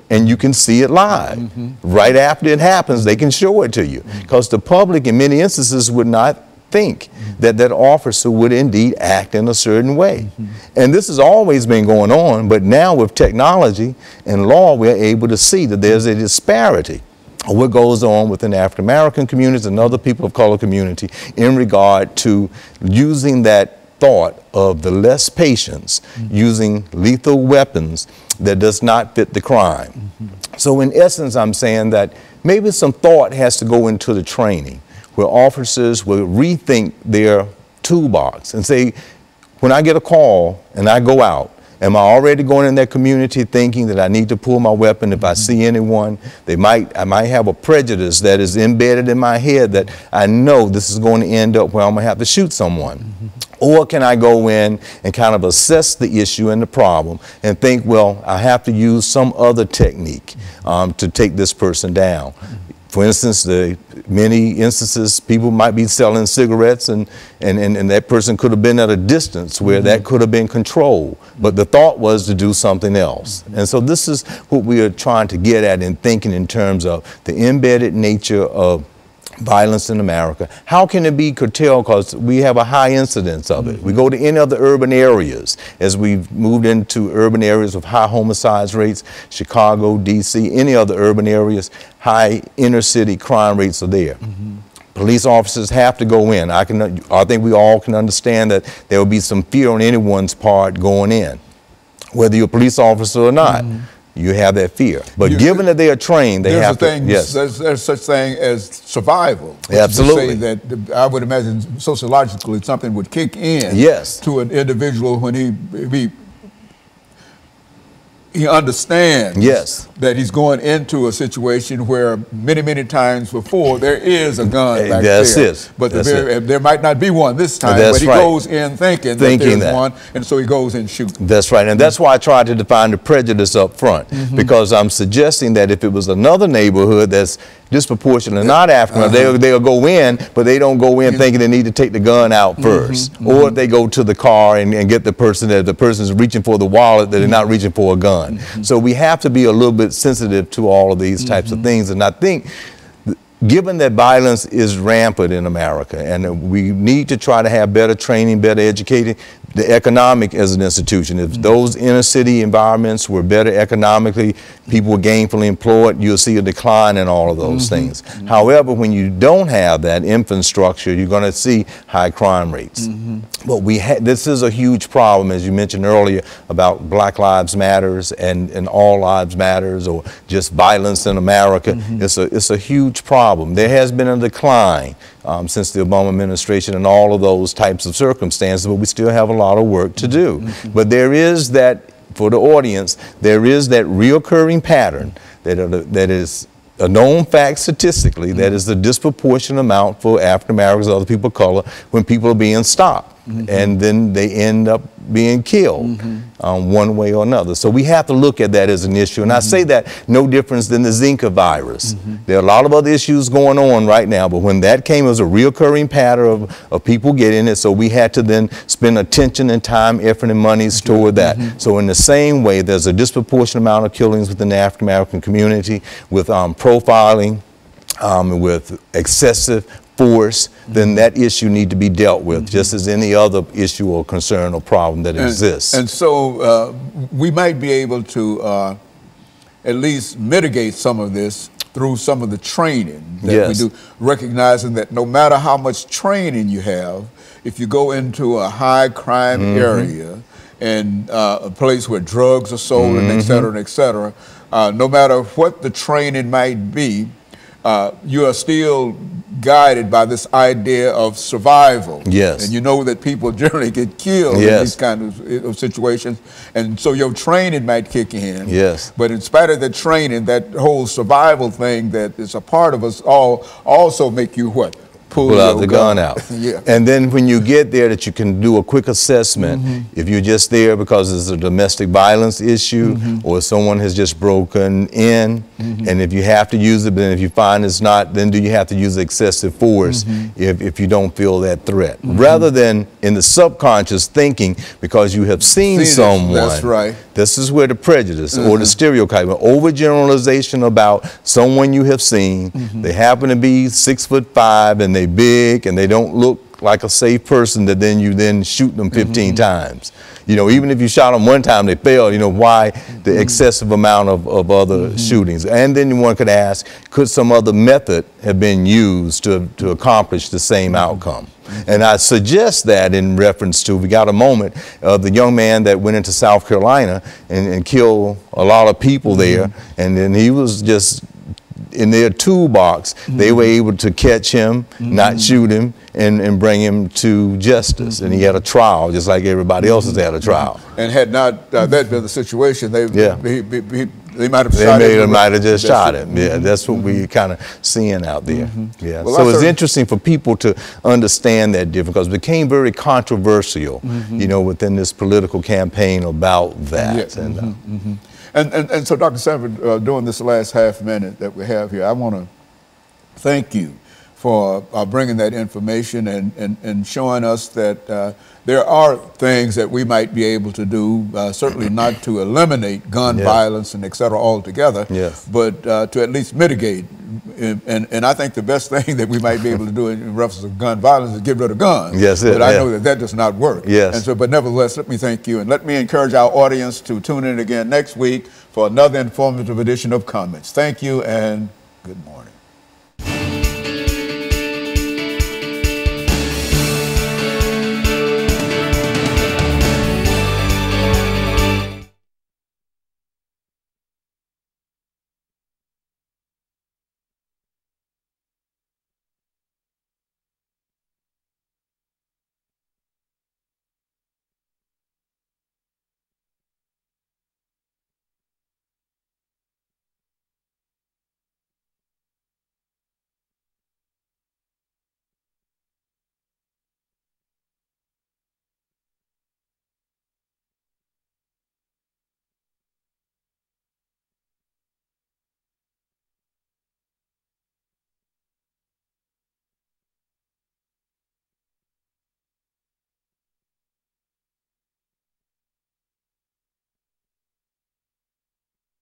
and you can see it live. Right after it happens, they can show it to you. Because the public in many instances would not think that that officer would indeed act in a certain way. And this has always been going on, but now with technology and law, we're able to see that there's a disparity of what goes on within the African American communities and other people of color community in regard to using that thought of the less patience, using lethal weapons that does not fit the crime. So in essence, I'm saying that maybe some thought has to go into the training, where officers will rethink their toolbox and say, when I get a call and I go out, am I already going in that community thinking that I need to pull my weapon if I see anyone? I might have a prejudice that is embedded in my head that I know this is going to end up where I'm going to have to shoot someone. Or can I go in and kind of assess the issue and the problem and think, well, I have to use some other technique to take this person down. For instance, many instances, people might be selling cigarettes and that person could have been at a distance where that could have been controlled. But the thought was to do something else. And so this is what we are trying to get at in thinking in terms of the embedded nature of violence in America. How can it be curtailed? Because we have a high incidence of it. We go to any other urban areas as we've moved into urban areas with high homicide rates, Chicago, DC, any other urban areas, high inner city crime rates are there. Police officers have to go in. I think we all can understand that there will be some fear on anyone's part going in, whether you're a police officer or not. You have that fear. But given that they are trained, they have to, yes. There's such thing as survival. Absolutely. To say that I would imagine sociologically something would kick in to an individual when he understands that he's going into a situation where many times before there is a gun back there. But there might not be one this time, but he goes in thinking that there's one, and so he goes in shooting. That's right, and that's why I tried to define the prejudice up front, because I'm suggesting that if it was another neighborhood that's disproportionately not African, they'll go in, but they don't go in thinking they need to take the gun out first. Or if they go to the car and get the person, that the person's reaching for the wallet, that they're not reaching for a gun. So we have to be a little bit sensitive to all of these types of things. And I think, given that violence is rampant in America, and we need to try to have better training, better educating, the economic as an institution. If those inner city environments were better economically, people were gainfully employed, you'll see a decline in all of those things. However, when you don't have that infrastructure, you're going to see high crime rates. But this is a huge problem, as you mentioned earlier, about Black Lives Matters and All Lives Matters, or just violence in America. It's a huge problem. There has been a decline since the Obama administration and all of those types of circumstances, but we still have a lot of work to do. But there is that, for the audience, there is that reoccurring pattern that is a known fact statistically, that is the disproportionate amount for African Americans and other people of color when people are being stopped. And then they end up being killed one way or another. So we have to look at that as an issue. And I say that no difference than the Zika virus. There are a lot of other issues going on right now, but when that came, it was a reoccurring pattern of people getting it. So we had to then spend attention and time, effort, and monies toward that. So in the same way, there's a disproportionate amount of killings within the African American community with profiling, with excessive force, then that issue need to be dealt with, just as any other issue or concern or problem that exists. And so we might be able to at least mitigate some of this through some of the training that we do, recognizing that no matter how much training you have, if you go into a high crime area and a place where drugs are sold and et cetera, no matter what the training might be, you are still guided by this idea of survival. And you know that people generally get killed in these kind of situations. And so your training might kick in. But in spite of the training, that whole survival thing that is a part of us all also make you what? pull out the gun out. Yeah. And then when you get there, that you can do a quick assessment. If you're just there because it's a domestic violence issue or someone has just broken in, and if you have to use it, but then if you find it's not, then do you have to use excessive force if you don't feel that threat? Rather than in the subconscious thinking, because you have seen someone. That's right. This is where the prejudice or the stereotype, overgeneralization about someone you have seen. They happen to be 6'5" and they big and they don't look like a safe person, that then you then shoot them 15 times. You know, even if you shot them one time, they failed. You know, why the excessive amount of other shootings? And then one could ask, could some other method have been used to accomplish the same outcome? And I suggest that in reference to, we got a moment of the young man that went into South Carolina and killed a lot of people there, and then he was just in their toolbox, they were able to catch him, not shoot him, and bring him to justice. And he had a trial, just like everybody else has had a trial. And had not that been the situation, they might have shot him. They might have just shot him. Yeah, that's what we kind of seeing out there. Yeah. Well, so it's interesting for people to understand that difference, because it became very controversial, you know, within this political campaign about that. And so, Dr. Sanford, during this last half minute that we have here, I want to thank you for bringing that information and showing us that there are things that we might be able to do, certainly not to eliminate gun violence and et cetera altogether, but to at least mitigate. And I think the best thing that we might be able to do in reference to gun violence is get rid of guns. But I know that that does not work. And so, but nevertheless, let me thank you, and let me encourage our audience to tune in again next week for another informative edition of Comments. Thank you and good morning.